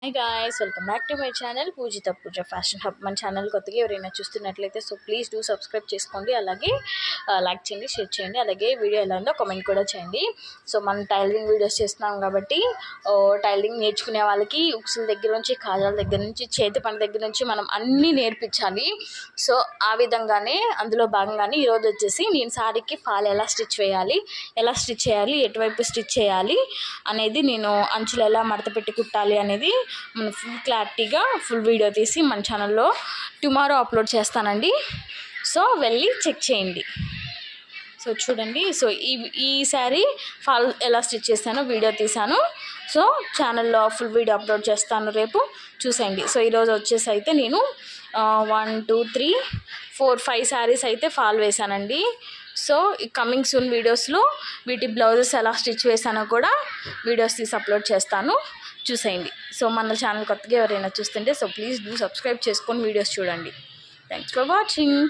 Hi guys, welcome back to my channel Poojita Pooja Fashion Hub. మన channel కొత్తగా ఎవరైనా చూస్తున్నట్లయితే సో ప్లీజ్ డూ సబ్స్క్రైబ్ చేసుకోండి, అలాగే లైక్ చేయండి, షేర్ చేయండి, అలాగే వీడియో ఎలా ఉందో కామెంట్ కూడా చేయండి. సో మనం టైలరింగ్ వీడియోస్ చేస్తున్నాం కాబట్టి టైలరింగ్ నేర్చుకునే వాళ్ళకి ఉక్సుల దగ్గర నుంచి, కాజాల దగ్గర నుంచి, చేతి పని దగ్గర నుంచి మనం అన్నీ నేర్పించాలి. సో ఆ విధంగానే అందులో భాగంగానే ఈరోజు వచ్చేసి నేను సారీకి ఫాల్ ఎలా స్టిచ్ చేయాలి, ఎటువైపు స్టిచ్ చేయాలి అనేది, నేను అంచులు ఎలా మడత పెట్టి కుట్టాలి అనేది మన ఫుల్ క్లారిటీగా ఫుల్ వీడియో తీసి మన ఛానల్లో టుమారో అప్లోడ్ చేస్తానండి. సో వెళ్ళి చెక్ చేయండి. సో చూడండి, సో ఈ శారీ ఫాల్ ఎలా స్టిచ్ చేశానో వీడియో తీశాను. సో ఛానల్లో ఫుల్ వీడియో అప్లోడ్ చేస్తాను, రేపు చూసేయండి. సో ఈరోజు వచ్చేసి అయితే నేను 1 2 3 4 5 శారీస్ అయితే ఫాల్ వేశానండి. సో ఈ కమింగ్ సూన్ వీడియోస్లో వీటి బ్లౌజెస్ ఎలా స్టిచ్ వేసానో కూడా వీడియోస్ తీసి అప్లోడ్ చేస్తాను, చూసేయండి. సో మన ఛానల్ కొత్తగా ఎవరైనా చూస్తుంటే సో ప్లీజ్ డూ సబ్స్క్రైబ్ చేసుకొని వీడియోస్ చూడండి. Thanks for watching.